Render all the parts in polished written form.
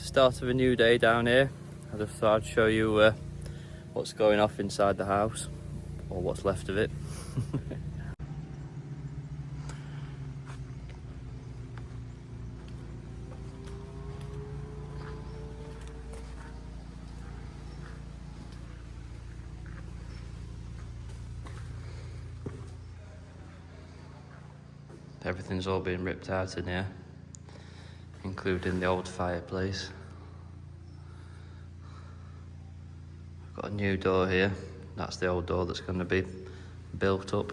Start of a new day down here. I just thought I'd show you what's going off inside the house, or what's left of it. Everything's all been ripped out in here, including the old fireplace. I've got a new door here. That's the old door that's going to be built up.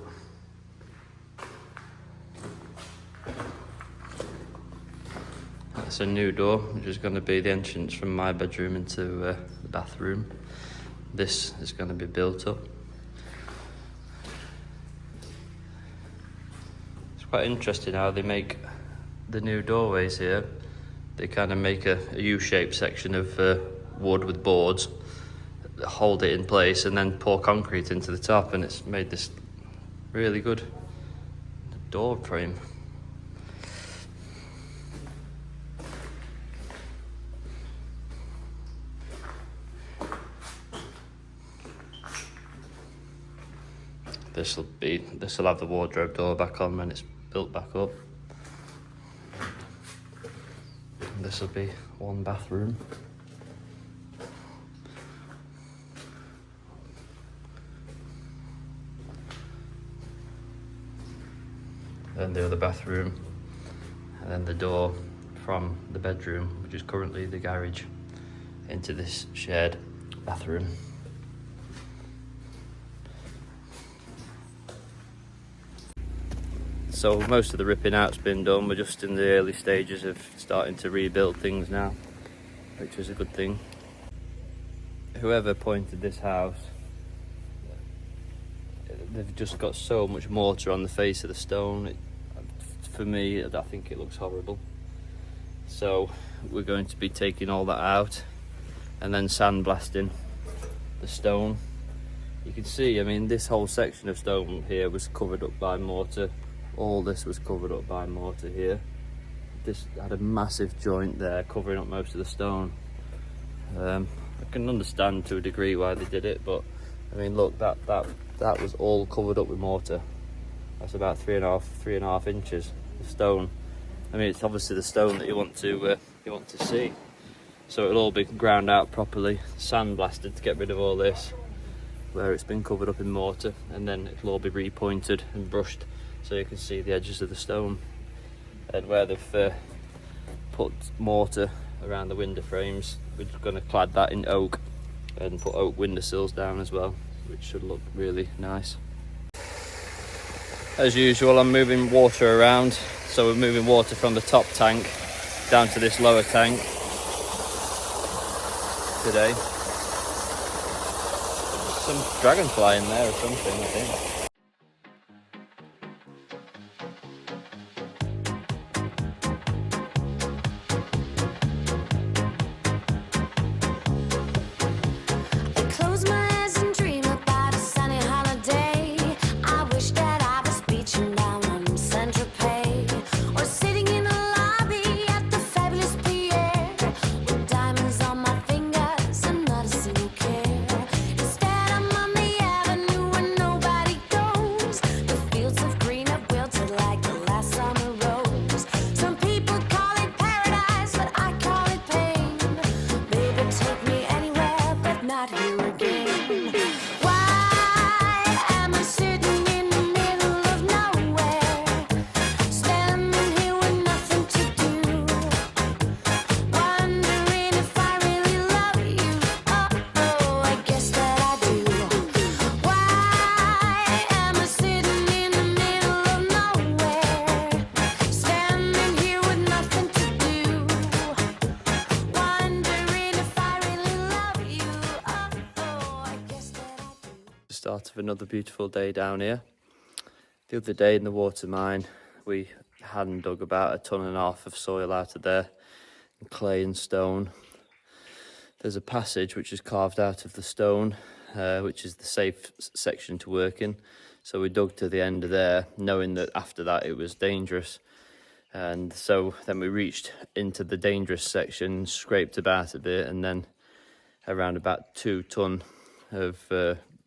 That's a new door, which is going to be the entrance from my bedroom into the bathroom. This is going to be built up. Quite interesting how they make the new doorways here. They kind of make a U-shaped section of wood with boards, hold it in place, and then pour concrete into the top, and it's made this really good door frame. This will have the wardrobe door back on when it's built back up. This will be one bathroom. Then the other bathroom, and then the door from the bedroom, which is currently the garage, into this shared bathroom. So most of the ripping out's been done. We're just in the early stages of starting to rebuild things now, which is a good thing. Whoever pointed this house, they've just got so much mortar on the face of the stone. For me, I think it looks horrible. So we're going to be taking all that out and then sandblasting the stone. You can see, I mean, this whole section of stone here was covered up by mortar. All this was covered up by mortar here. This had a massive joint there covering up most of the stone. I can understand to a degree why they did it, but I mean, look, that was all covered up with mortar. That's about 3.5 inches of stone. I mean, it's obviously the stone that you want to see. So it'll all be ground out properly, sandblasted to get rid of all this where it's been covered up in mortar, and then it'll all be repointed and brushed, so you can see the edges of the stone. And where they've put mortar around the window frames, we're going to clad that in oak and put oak windowsills down as well, which should look really nice. As usual, I'm moving water around, so we're moving water from the top tank down to this lower tank today. Some dragonfly in there or something, I think. Start of another beautiful day down here. The other day in the water mine, we hand dug about 1.5 tons of soil out of there, and clay and stone. There's a passage which is carved out of the stone, which is the safe section to work in. So we dug to the end of there, knowing that after that it was dangerous. And so then we reached into the dangerous section, scraped about a bit, and then around about 2 ton of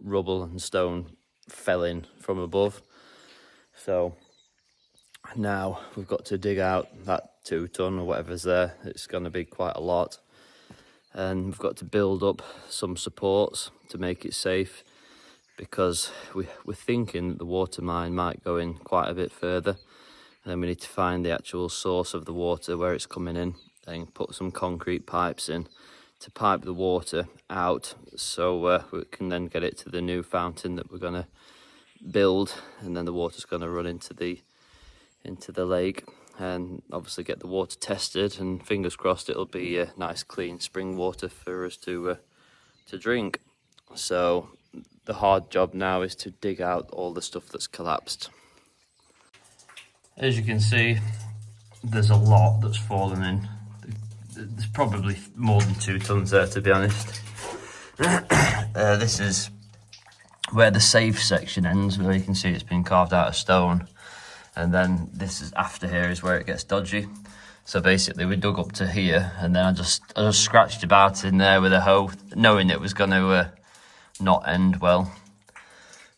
rubble and stone fell in from above. So now we've got to dig out that 2 ton or whatever's there. It's going to be quite a lot, and we've got to build up some supports to make it safe, because we're thinking that the water mine might go in quite a bit further, and then we need to find the actual source of the water, where it's coming in, and put some concrete pipes in to pipe the water out, so we can then get it to the new fountain that we're going to build, and then the water's going to run into the lake, and obviously get the water tested, and fingers crossed it'll be nice clean spring water for us to drink. So the hard job now is to dig out all the stuff that's collapsed. As you can see, there's a lot that's fallen in. There's probably more than 2 tons there, to be honest. This is where the safe section ends, where you can see it's been carved out of stone. And then this is after here is where it gets dodgy. So basically we dug up to here, and then I just scratched about in there with a hoe, knowing it was going to not end well.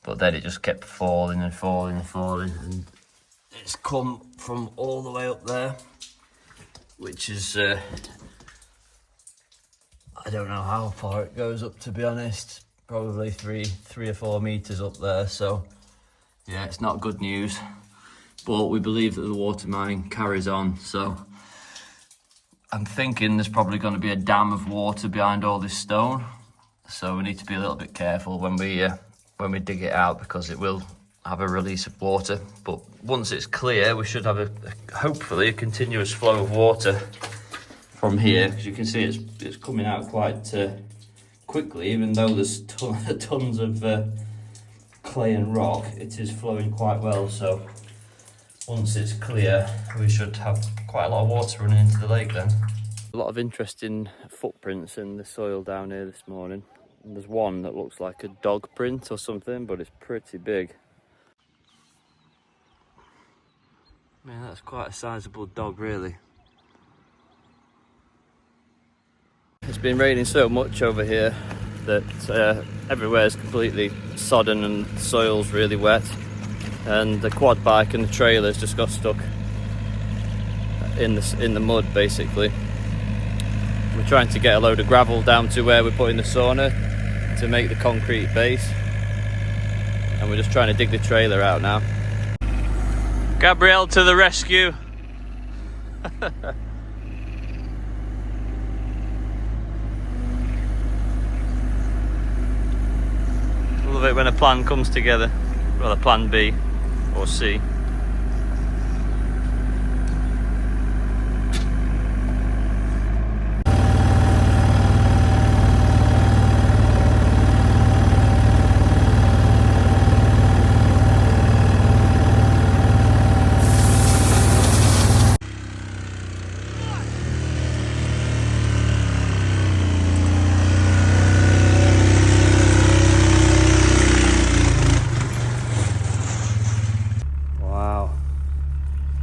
But then it just kept falling and falling and falling, and it's come from all the way up there, which is I don't know how far it goes up, to be honest. Probably three or 4 meters up there. So yeah, it's not good news. But we believe that the water mine carries on, so I'm thinking there's probably going to be a dam of water behind all this stone. So we need to be a little bit careful when we dig it out, because it will have a release of water. But once it's clear, we should have hopefully a continuous flow of water from here, because you can see it's coming out quite quickly, even though there's tons of clay and rock. It is flowing quite well. So once it's clear, we should have quite a lot of water running into the lake then. A lot of interesting footprints in the soil down here this morning. And there's one that looks like a dog print or something, but it's pretty big. Man, that's quite a sizable dog, really. It's been raining so much over here that everywhere is completely sodden and the soil's really wet. And the quad bike and the trailer's just got stuck in the mud, basically. We're trying to get a load of gravel down to where we're putting the sauna to make the concrete base, and we're just trying to dig the trailer out now. Gabrielle to the rescue. Love it when a plan comes together. Well, a plan B or C.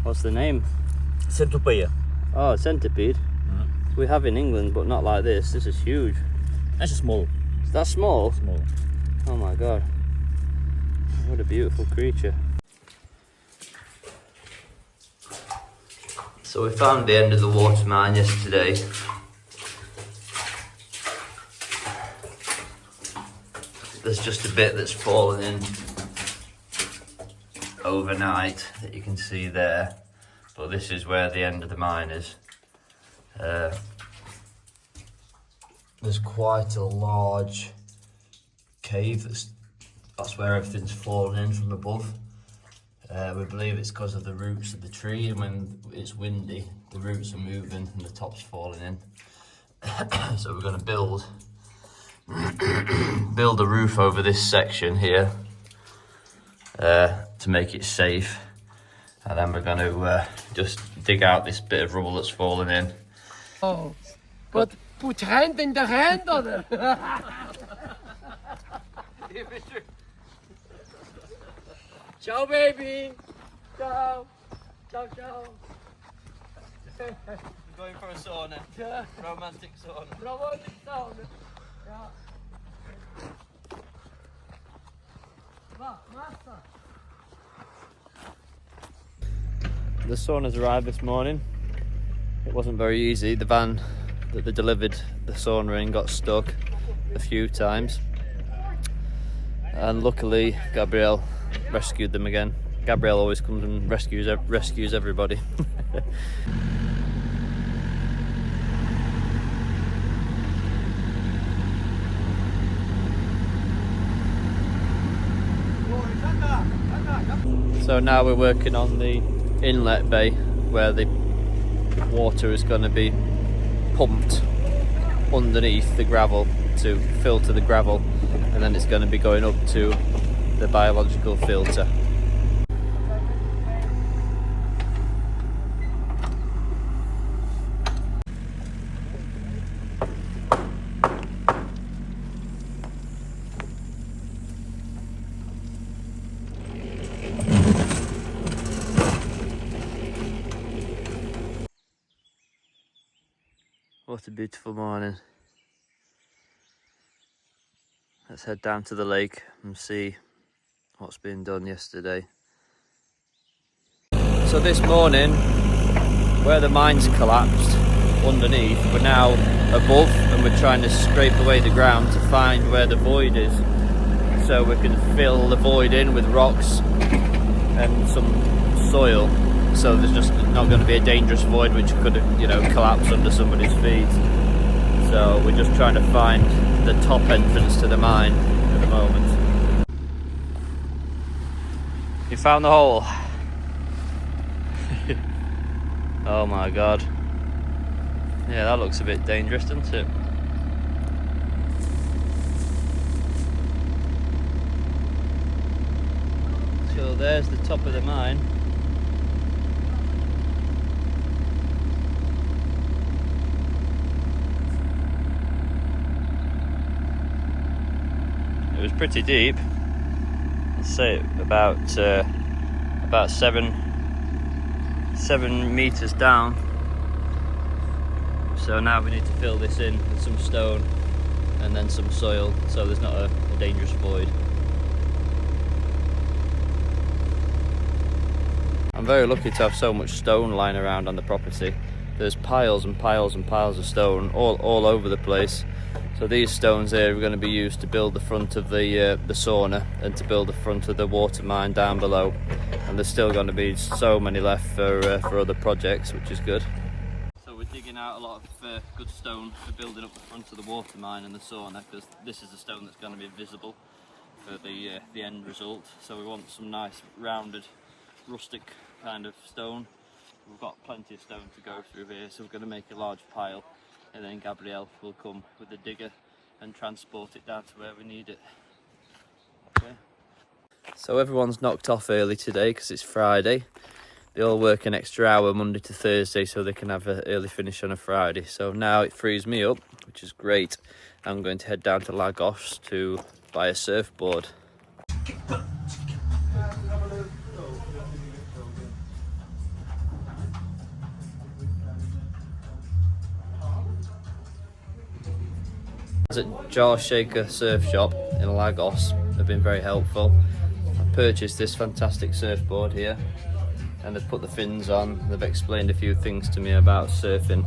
What's the name? Centipede. Oh, centipede. We have in England, but not like this. This is huge. That's small. Is that small? Small. Oh my god. What a beautiful creature. So we found the end of the water mine yesterday. There's just a bit that's fallen in overnight that you can see there, but this is where the end of the mine is. There's quite a large cave that's where everything's fallen in from above. We believe it's because of the roots of the tree, and when it's windy the roots are moving and the top's falling in. So we're going to build a roof over this section here to make it safe, and then we're going to just dig out this bit of rubble that's fallen in. Oh, but put hand in the hand, or? Ciao, baby. Ciao. Ciao, ciao. Going for a sauna. Ja, Romantic sauna. romantic sauna. Ja. Master. The sauna's arrived this morning. It wasn't very easy. The van that they delivered the sauna in got stuck a few times. And luckily, Gabrielle rescued them again. Gabrielle always comes and rescues everybody. So now we're working on the inlet bay where the water is going to be pumped underneath the gravel to filter the gravel, and then it's going to be going up to the biological filter. What a beautiful morning. Let's head down to the lake and see what's been done yesterday. So this morning, where the mine's collapsed underneath, we're now above and we're trying to scrape away the ground to find where the void is, so we can fill the void in with rocks and some soil, so there's just not going to be a dangerous void which could, collapse under somebody's feet. So we're just trying to find the top entrance to the mine at the moment. You found the hole? Oh my god. Yeah, that looks a bit dangerous, doesn't it? So there's the top of the mine. It was pretty deep. Let's say about 7 meters down. So now we need to fill this in with some stone and then some soil, so there's not a dangerous void. I'm very lucky to have so much stone lying around on the property. There's piles and piles and piles of stone all over the place. So these stones here are going to be used to build the front of the sauna and to build the front of the water mine down below. And there's still going to be so many left for other projects, which is good. So we're digging out a lot of good stone for building up the front of the water mine and the sauna, because this is the stone that's going to be visible for the end result. So we want some nice rounded rustic kind of stone. We've got plenty of stone to go through here, so we're going to make a large pile, and then Gabrielle will come with the digger and transport it down to where we need it. Okay. So everyone's knocked off early today because it's Friday. They all work an extra hour Monday to Thursday so they can have an early finish on a Friday. So now it frees me up, which is great. I'm going to head down to Lagos to buy a surfboard. I was at Jar Shaker Surf Shop in Lagos. They've been very helpful. I purchased this fantastic surfboard here, and they've put the fins on. They've explained a few things to me about surfing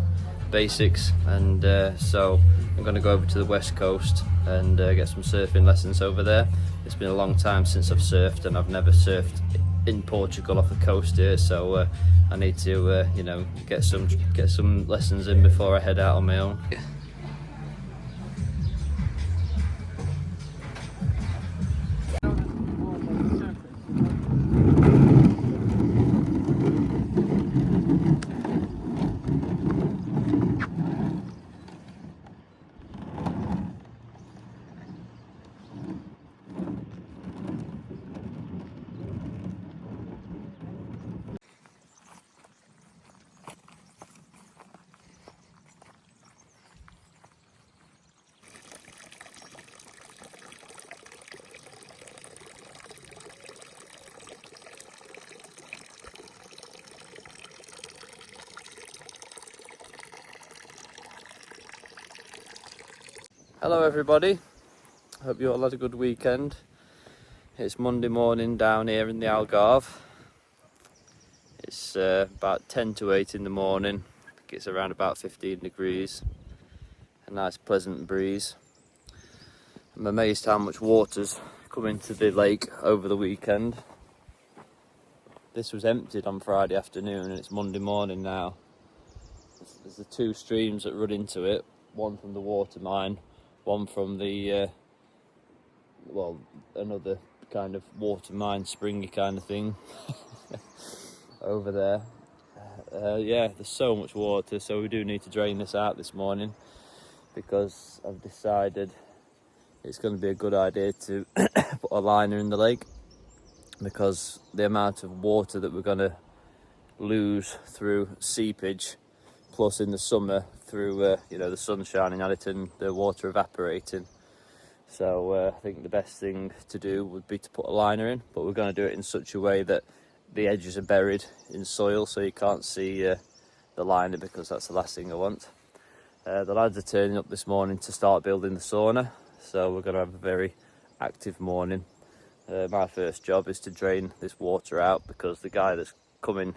basics, and so I'm going to go over to the west coast and get some surfing lessons over there. It's been a long time since I've surfed, and I've never surfed in Portugal off the coast here, so I need to get some lessons in before I head out on my own. Hello everybody, hope you all had a good weekend. It's Monday morning down here in the Algarve. It's about 10 to 8 in the morning. I think it's around about 15 degrees. A nice pleasant breeze. I'm amazed how much water's come into the lake over the weekend. This was emptied on Friday afternoon and it's Monday morning now. There's the two streams that run into it, one from the water mine, one from the another kind of water mine springy kind of thing over there. Yeah, there's so much water, so we do need to drain this out this morning because I've decided it's going to be a good idea to put a liner in the lake, because the amount of water that we're going to lose through seepage, plus in the summer through the sun shining on it and the water evaporating. So I think the best thing to do would be to put a liner in, but we're going to do it in such a way that the edges are buried in soil so you can't see the liner, because that's the last thing I want. The lads are turning up this morning to start building the sauna, so we're going to have a very active morning. My first job is to drain this water out, because the guy that's coming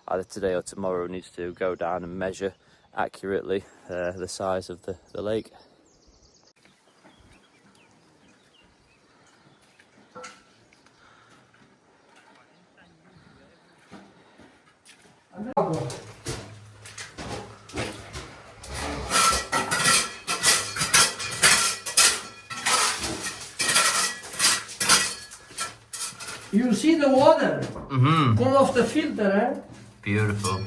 either today or tomorrow needs to go down and measure accurately the size of the lake. You see the water? Mm-hmm. Come off the filter, eh? Beautiful.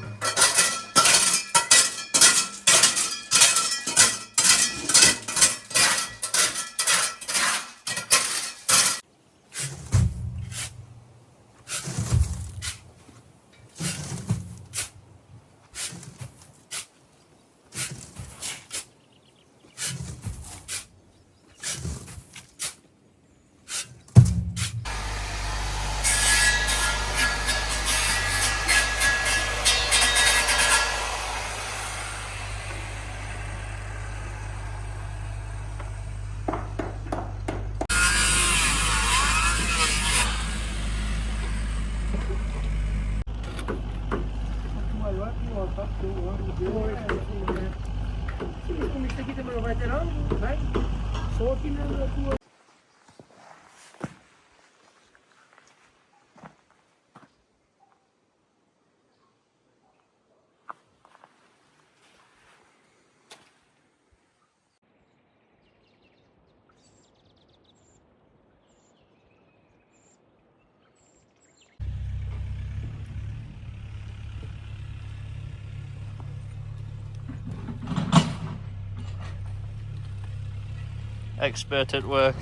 Expert at work.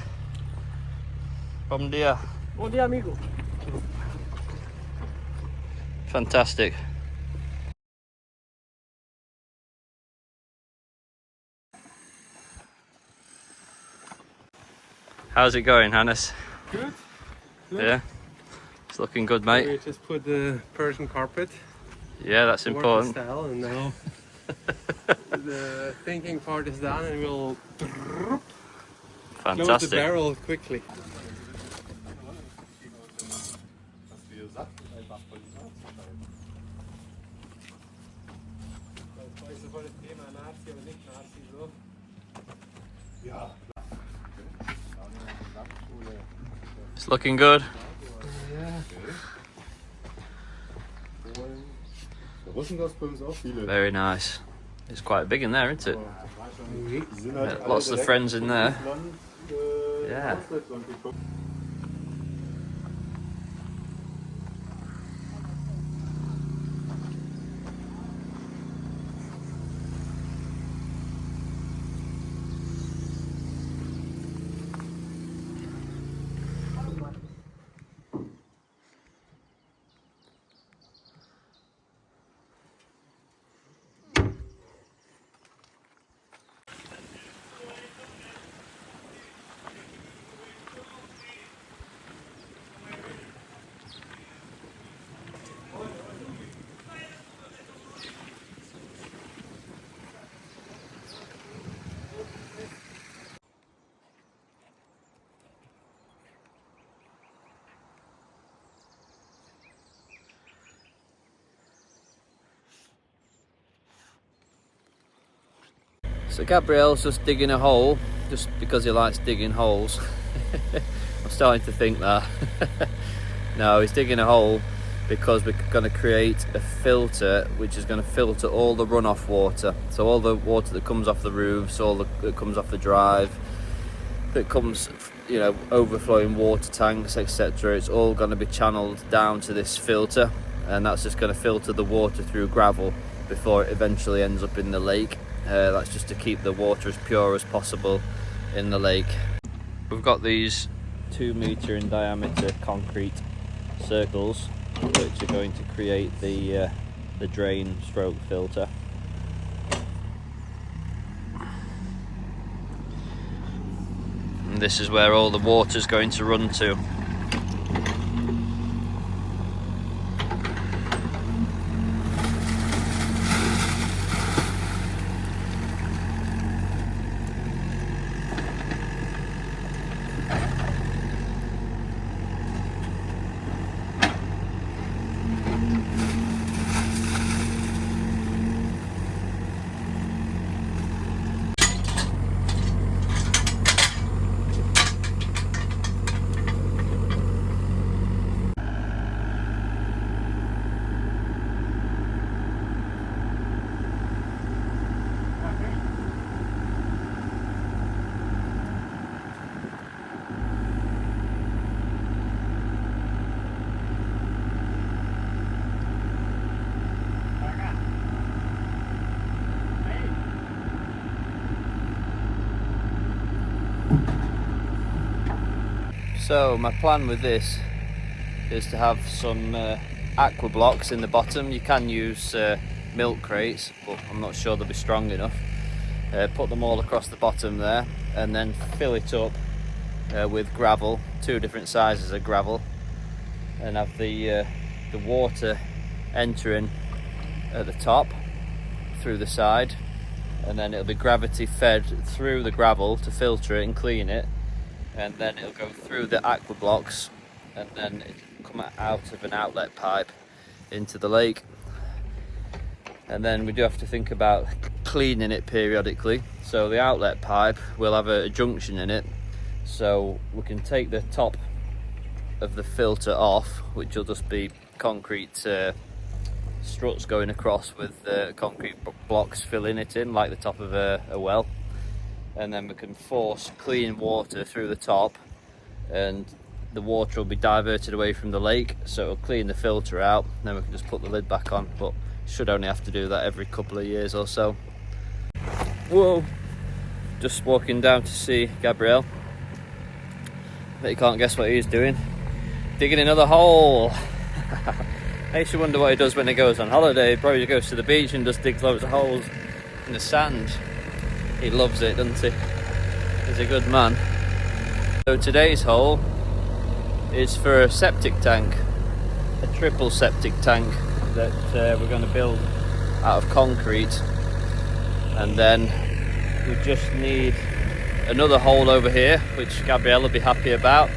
Bom dia. Bom dia, amigo. Fantastic. How's it going, Hannes? Good. Yeah, it's looking good, mate. We just put the Persian carpet. Yeah, that's important. Style, and now the thinking part is done, and we'll close the Fantastic. barrel quickly. It's looking good. Very nice. It's quite big in there, isn't it? Yeah, lots of friends in there. Yeah. So Gabriel's just digging a hole, just because he likes digging holes. I'm starting to think that. No, he's digging a hole because we're going to create a filter which is going to filter all the runoff water. So all the water that comes off the roofs, that comes off the drive, that comes, you know, overflowing water tanks, etc. It's all going to be channeled down to this filter, and that's just going to filter the water through gravel before it eventually ends up in the lake. That's just to keep the water as pure as possible in the lake. We've got these 2 meter in diameter concrete circles which are going to create the drain stroke filter. And this is where all the water is going to run to. So my plan with this is to have some aqua blocks in the bottom. You can use milk crates, but I'm not sure they'll be strong enough. Put them all across the bottom there, and then fill it up with gravel, 2 different sizes of gravel, and have the water entering at the top through the side, and then it'll be gravity fed through the gravel to filter it and clean it, and then it'll go through the aqua blocks, and then it'll come out of an outlet pipe into the lake. And then we do have to think about cleaning it periodically. So the outlet pipe will have a junction in it, so we can take the top of the filter off, which will just be concrete struts going across with concrete blocks filling it in like the top of a well, and then we can force clean water through the top, and the water will be diverted away from the lake, so it'll clean the filter out. Then we can just put the lid back on, but should only have to do that every couple of years or so. Whoa, just walking down to see Gabriel. Bet you can't guess what he's doing. Digging another hole. I used to wonder what he does when he goes on holiday. He probably goes to the beach and just digs loads of holes in the sand. He loves it, doesn't he? He's a good man. So today's hole is for a septic tank, a triple septic tank that we're going to build out of concrete, and then we just need another hole over here, which Gabrielle will be happy about,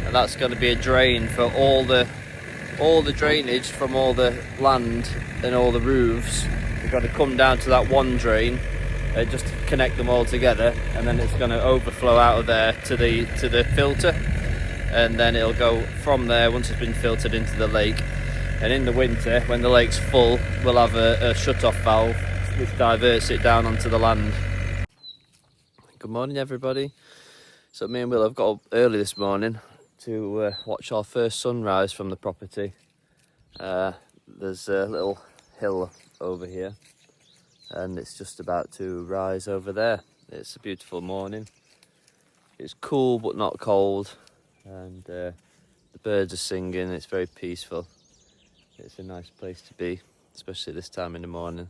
and that's going to be a drain for all the drainage from all the land and all the roofs. We've got to come down to that one drain, just to connect them all together, and then it's going to overflow out of there to the filter, and then it'll go from there once it's been filtered into the lake. And in the winter, when the lake's full, we'll have a shut-off valve which diverts it down onto the land. Good morning, everybody. So me and Will have got up early this morning to watch our first sunrise from the property. There's a little hill over here, and it's just about to rise over there. It's a beautiful morning. It's cool but not cold, and the birds are singing. It's very peaceful. It's a nice place to be, especially this time in the morning.